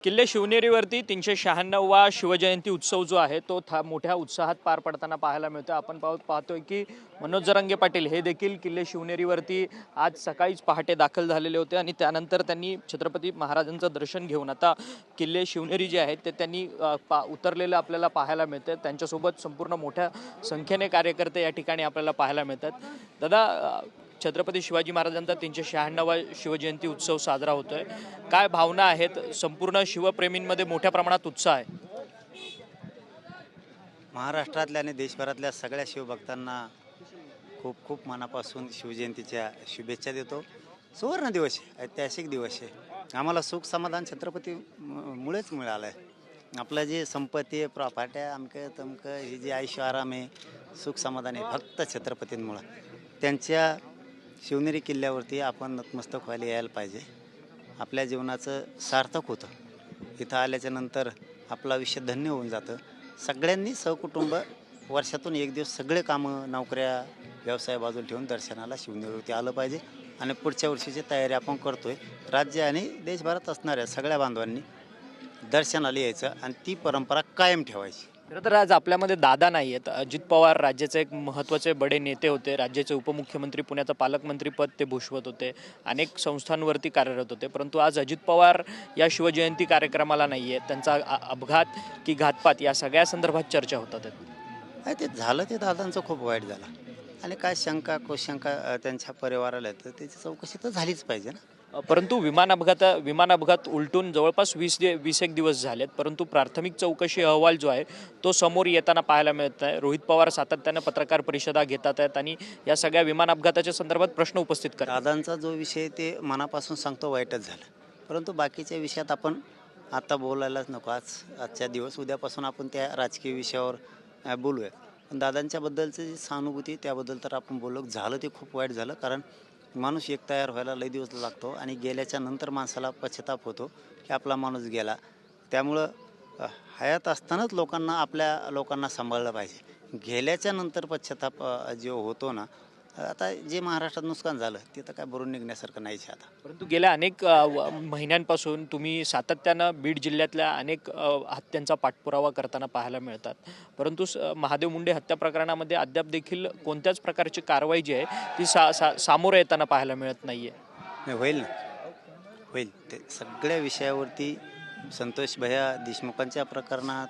किल्ले शिवनेरीवरती 396वा शिवजयंती उत्सव जो आहे तो मोठ्या उत्साहात पार पडताना पाहायला मिळतो। आपण पाहतोय की मनोज जरांगे पाटील हे देखील किल्ले शिवनेरीवरती आज सकाळीच पहाटे दाखल झालेले होते आणि त्यानंतर त्यांनी छत्रपती महाराजांचं दर्शन घेऊन आता किल्ले शिवनेरी जे आहेत ते त्यांनी उतरलेलं आपल्याला पाहायला मिळतं। त्यांच्यासोबत संपूर्ण मोठ्या संख्येने कार्यकर्ते या ठिकाणी आपल्याला पाहायला मिळतात। दादा, छत्रपती शिवाजी महाराजांचा 396वा शिवजयंती उत्सव साजरा होतोय, काय भावना आहेत? संपूर्ण शिवप्रेमींमध्ये मोठ्या प्रमाणात उत्साह आहे। महाराष्ट्रातल्या आणि देशभरातल्या सगळ्या शिवभक्तांना खूप खूप मनापासून शिवजयंतीच्या शुभेच्छा देतो। सुवर्ण दिवस आहे, ऐतिहासिक दिवस आहे। आम्हाला सुख समाधान छत्रपती मुळेच मिळालं आहे। आपलं जे संपत्ती आहे, प्रॉपर्ट्या, अमकं तमकं, हे जे आयुष्य आराम आहे, सुख समाधान आहे फक्त छत्रपतींमुळं। त्यांच्या शिवनेरी किल्ल्यावरती आपण नतमस्तक व्हायला यायला पाहिजे। आपल्या जीवनाचं सार्थक होतं। इथं आल्याच्या नंतर आपलं आयुष्य धन्य होऊन जातं। सगळ्यांनी सहकुटुंब वर्षातून एक दिवस सगळे कामं, नोकऱ्या, व्यवसाय बाजूला ठेवून दर्शनाला शिवनेरीवरती आलं पाहिजे आणि पुढच्या वर्षीची तयारी आपण करतोय। राज्य आणि देशभरात असणाऱ्या सगळ्या बांधवांनी दर्शनाला यायचं आणि ती परंपरा कायम ठेवायची। खरं तर आज आपल्यामध्ये दादा नाही आहेत। अजित पवार राज्याचे एक महत्त्वाचे बडे नेते होते। राज्याचे उपमुख्यमंत्री, पुण्याचं पालकमंत्री पद ते भूषवत होते, अनेक संस्थांवरती कार्यरत होते, परंतु आज अजित पवार या शिवजयंती कार्यक्रमाला नाही आहेत। त्यांचा अपघात की घातपात या सगळ्या संदर्भात चर्चा होतात। ते झालं, ते दादांचं खूप वाईट झालं आणि काय शंका कुशंका त्यांच्या परिवाराला तर त्याची चौकशी तर झालीच पाहिजे ना। परंतु विमान अपघात उलटून जवळपास 20 दिवस झालेत, परंतु प्राथमिक चौकशी अहवाल जो आहे तो समोर येताना पाहायला मिळत आहे। रोहित पवार सातत्यानं पत्रकार परिषदा घेतात आहेत आणि या सगळ्या विमान अपघाताच्या संदर्भात प्रश्न उपस्थित करतात। दादांचा जो विषय ते मनापासून सांगतो वाईटच झालं, परंतु बाकीच्या विषयात आपण आता बोलायलाच नको। आजच्या दिवस, उद्यापासून आपण त्या राजकीय विषयावर बोलूया। पण दादांच्याबद्दलची जी सहानुभूती त्याबद्दल तर आपण बोललो। झालं ते खूप वाईट झालं, कारण माणूस एक तयार व्हायला लई दिवस लागतो आणि गेल्याच्या नंतर माणसाला पश्चाताप होतो की आपला माणूस गेला। त्यामुळं हयात असतानाच आपल्या लोकांना सांभाळलं पाहिजे। गेल्याच्या नंतर पश्चाताप जो होतो ना, आता जे महाराष्ट्रात नुकसान झालं ते तर काय भरून निघण्यासारखं नाहीच आता। परंतु गेल्या अनेक महिन्यांपासून तुम्ही सातत्यानं बीड जिल्ह्यातल्या अनेक हत्यांचा पाठपुरावा करताना पाहायला मिळतात, परंतु महादेव मुंडे हत्या प्रकरणामध्ये अद्याप देखील कोणत्याच प्रकारची कारवाई जी आहे ती सामोरं येताना पाहायला मिळत नाहीये। होईल ना, होईल। ते सगळ्या विषयावरती संतोष भैया देशमुखांच्या प्रकरणात,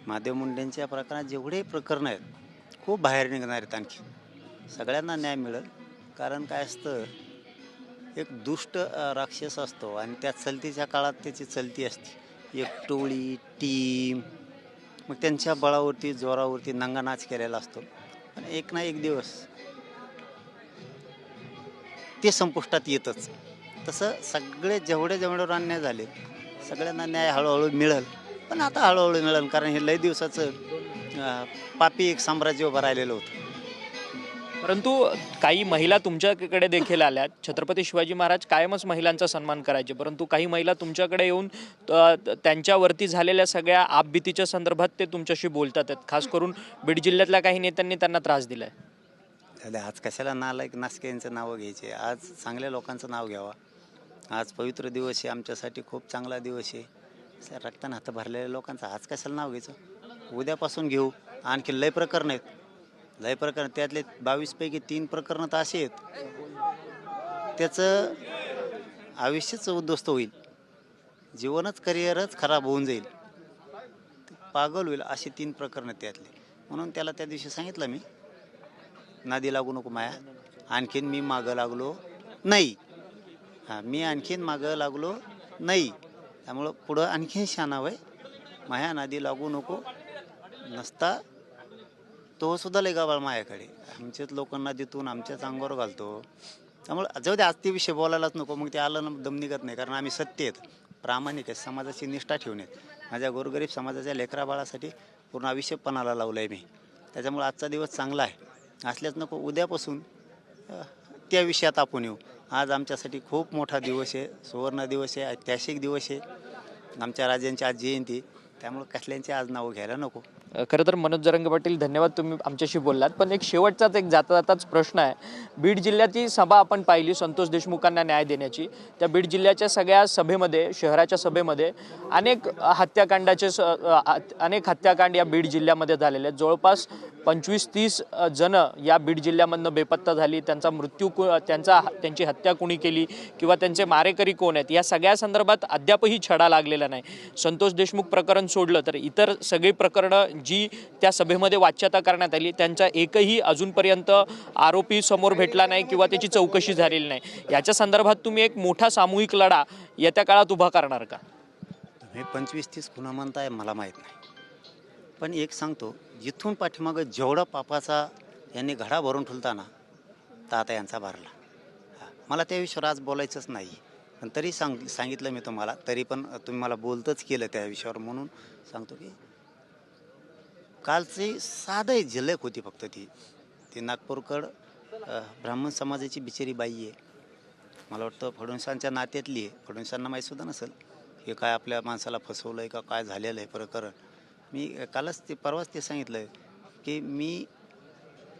महादेव मुंडेंच्या प्रकरणात जेवढे प्रकरणं आहेत खूप बाहेर निघणार आहेत। आणखी सगळ्यांना न्याय मिळेल, कारण काय असतं, एक दुष्ट राक्षस असतो आणि त्या चलतीच्या काळात त्याची चलती असते, एक टोळी, टीम, मग त्यांच्या बळावरती, जोरावरती नंगानाच केलेला असतो आणि एक ना एक दिवस ते संपुष्टात येतच। तसं सगळे जेवढे अन्याय झाले सगळ्यांना न्याय हळूहळू मिळेल, पण आता हळूहळू मिळेल, कारण हे लय दिवसाचं पापी एक साम्राज्य उभं राहिलेलं होतं। परंतु काही महिला तुमच्याकडे देखील आल्यात। छत्रपती शिवाजी महाराज कायमच महिलांचा सन्मान करायचे, परंतु काही महिला तुमच्याकडे येऊन त्यांच्यावरती झालेल्या सगळ्या आपबीतीच्या संदर्भात ते तुमच्याशी बोलतात आहेत। खास करून बीड जिल्ह्यातल्या काही नेत्यांनी त्यांना त्रास दिलाय। आज कशाला नालायक नासक्यांचं नावं घ्यायचे? आज चांगल्या लोकांचं नाव घ्यावा। आज पवित्र दिवस आहे, आमच्यासाठी खूप चांगला दिवस आहे। रक्तानं हात भरलेल्या लोकांचं आज कशाला नाव घ्यायचं? उद्यापासून घेऊ। आणखी लय प्रकरण आहेत, लय प्रकरण। त्यातले 22 पैकी 3 प्रकरणं तर असे आहेत त्याचं आयुष्यच उद्ध्वस्त होईल, जीवनच, करिअरच खराब होऊन जाईल, पागल होईल, अशी 3 प्रकरणं त्यातले। म्हणून त्याला त्या दिवशी सांगितलं मी, नादी लागू नको माया, आणखीन मी मागं लागलो नाही। मी आणखीन मागं लागलो नाही, त्यामुळं पुढं आणखीन शाना वय, माया नादी लागू नको। नसता तो सुद्धा लय गाबाळ मायाकडे, आमच्याच लोकांना देतून आमच्याच अंगावर घालतो। त्यामुळं जाऊ दे, आज ते विषय बोलायलाच नको। मग ते आलं ना दम निघत नाही, कारण आम्ही सत्य आहेत, प्रामाणिक आहेत, समाजाची निष्ठा ठेवून आहेत। माझ्या गोरगरीब समाजाच्या लेकरा बाळासाठी पूर्ण आयुष्य पणाला लावलं आहे मी। त्याच्यामुळे आजचा दिवस चांगला आहे असल्याच नको, उद्यापासून त्या विषयात आपण येऊ। आज आमच्यासाठी खूप मोठा दिवस आहे, सुवर्ण दिवस आहे, ऐतिहासिक दिवस आहे। आमच्या राजांची आज जयंती, त्यामुळे कसल्यांची आज नावं घ्यायला नको। खरं तर मनोज जरांगे पाटील धन्यवाद, तुम्ही आमच्याशी बोललात. पण एक शेवटचाच एक जाता जाताच प्रश्न आहे. बीड जिल्ह्याची सभा आपण पाहिली संतोष देशमुखांना न्याय देण्याची. त्या बीड जिल्ह्याच्या सगळ्या सभेमध्ये, शहराच्या सभेमध्ये अनेक हत्याकांड या बीड जिल्ह्यामध्ये झालेले आहेत. जवळपास 25-30 जण या बीड जिल्ह्यामधनं बेपत्ता झाली. त्यांचा मृत्यू त्यांची हत्या कोणी केली किंवा त्यांचे मारेकरी कोण आहेत या सगळ्या संदर्भात अद्यापही छडा लागलेला नाही. संतोष देशमुख प्रकरण सोडलं तर इतर सगळी प्रकरणं जी त्या सभेमध्ये वाच्यता करण्यात आली त्यांचा एकही अजूनपर्यंत आरोपी समोर भेटला नाही किंवा त्याची चौकशी झालेली नाही. याच्या संदर्भात तुम्ही एक मोठा सामूहिक लढा येत्या काळात उभा करणार का? तुम्ही 25-30 खुणा म्हणताय मला माहीत नाही, पण एक सांगतो, जिथून पाठीमागं जेवढा पापाचा यांनी घडा भरून ठेवताना तर आता यांचा भरला. मला त्या विषयावर आज बोलायचंच नाही, पण तरी सांगितलं मी तुम्हाला, तरी पण तुम्ही मला बोलतच केलं त्या विषयावर, म्हणून सांगतो की कालची साधं झलक होती फक्त ती नागपूरकड ब्राह्मण समाजाची बिचारी बाई आहे. मला वाटतं फडणवीसांच्या नात्यातली आहे. फडणवीसांना माहीतसुद्धा नसेल हे काय आपल्या माणसाला फसवलं आहे का काय झालेलं आहे प्रकरण. मी कालच परवाच ते सांगितलं आहे की मी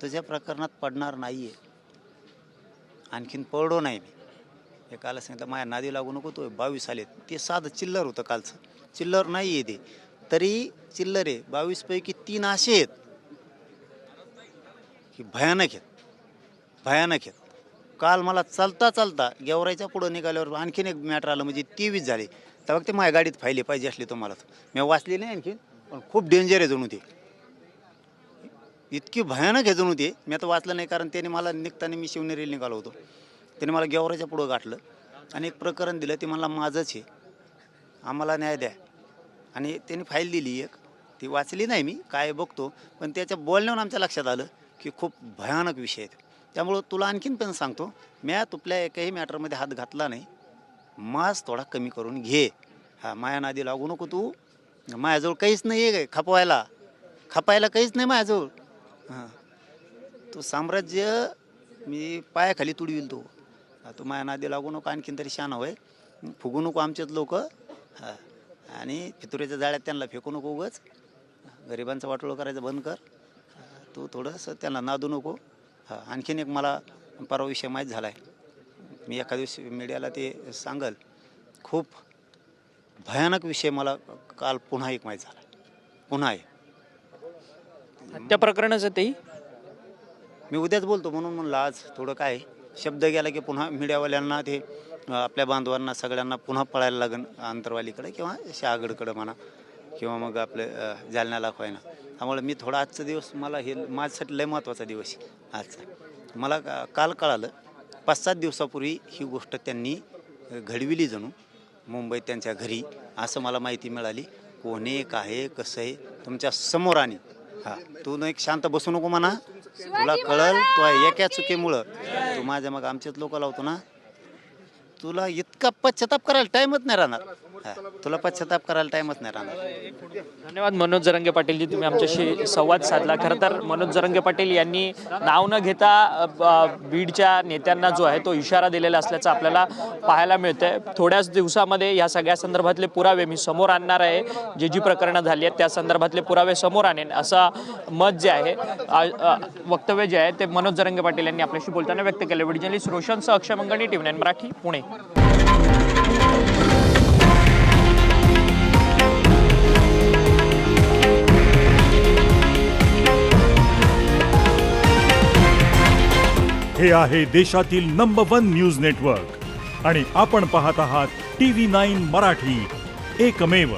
तुझ्या प्रकरणात पडणार नाही आहे, आणखीन पडलो नाही मी. हे काल सांगितलं माझ्या नादी लागू नको, तो 22 आले. ते साधं चिल्लर होतं कालचं, चिल्लर नाही आहे ते, तरी चिल्लर आहे. 22 पैकी 3 असे आहेत की भयानक आहेत. काल मला चालता गेवरायच्या पुढं निघाल्यावर आणखीन एक मॅटर आलं, म्हणजे 23 झाले. तेव्हा ते माझ्या गाडीत फायले पाहिजे असली तुम्हाला, मी वाचली नाही आणखीन, पण खूप डेंजर आहे जणू ते, इतकी भयानक आहे जणू ते. मी आता वाचलं नाही कारण त्याने मला निघताना, मी शिवनेरीला निघालो होतो, त्याने मला गेवराच्या पुढं गाठलं आणि एक प्रकरण दिलं. ते मला माझंच आहे, आम्हाला न्याय द्या, आणि त्यांनी फाईल दिली एक, ती वाचली नाही मी, काय बघतो, पण त्याच्या बोलण्यावर आमच्या लक्षात आलं की खूप भयानक विषय आहेत. त्यामुळं तुला आणखीन पण सांगतो, मी तुपल्या एकही मॅटरमध्ये हात घातला नाही. मास थोडा कमी करून घे. माया नादी लागू नको तू. माझ्याजवळ काहीच नाही आहे खपायला काहीच नाही माझ्याजवळ. तू साम्राज्य मी पायाखाली तुडविल तू. तू माया नादी लागू नको, आणखीन तरी शान होय, फुगू नको आमच्यात लोक. आणि फितुरीच्या जाळ्यात त्यांना फेकू नको उगाच. गरिबांचं वाटोळं करायचं बंद कर. तू थोडंसं त्यांना नादू नको. आणखीन एक मला परवा विषय माहीत झाला आहे, मी एका दिवशी मीडियाला ते सांगल. खूप भयानक विषय मला काल पुन्हा एक माहीत झाला, पुन्हा एक हत्या प्रकरणाचं तेही मी उद्याच बोलतो म्हणून म्हणलं आज थोडं काय शब्द गेला की पुन्हा मीडियावाल्यांना ते आपल्या बांधवांना सगळ्यांना पुन्हा पळायला लागेल अंतरवालीकडे किंवा शहागडकडं म्हणा, किंवा मग आपले जालन्याला होईना. त्यामुळे मी थोडा आजचा दिवस, मला हे माझ्यासाठी लय महत्त्वाचा दिवस आहे आजचा. मला काल कळालं 5-7 दिवसापूर्वी ही गोष्ट त्यांनी घडविली जणू मुंबईत त्यांच्या घरी, असं मला माहिती मिळाली. कोणी काय कसं आहे तुमच्या समोर. आणि तू एक शांत बसू नको म्हणा, तुला कळल तो एका चुकीमुळं तू माझ्या मग आमचेच लोक लावतो ना, तुला इतका पश्चाताप करायला टाईमच नाही राहणार. तुला पश्चाताप करायला टाईमच नाही राहणार. धन्यवाद मनोज जरांगे पाटीलजी, तुम्ही आमच्याशी संवाद साधला. खरं तर मनोज जरांगे पाटील यांनी नाव न घेता बीडच्या नेत्यांना जो आहे तो इशारा दिलेला असल्याचं आपल्याला पाहायला मिळतंय. थोड्याच दिवसामध्ये या सगळ्या संदर्भातले पुरावे मी समोर आणणार आहे. जी प्रकरणं झाली आहेत त्या संदर्भातले पुरावे समोर आणेन असं मत जे आहे, वक्तव्य जे आहे ते मनोज जरांगे पाटील यांनी आपल्याशी बोलताना व्यक्त केलं. व्हिडिओ जर्नलिस्ट रोशनसह अक्षय मंगणी, TV9 मराठी, पुणे. हे आहे देशातील नंबर 1 न्यूज नेटवर्क आणि आपण पाहत आहात TV9 मराठी, एकमेव.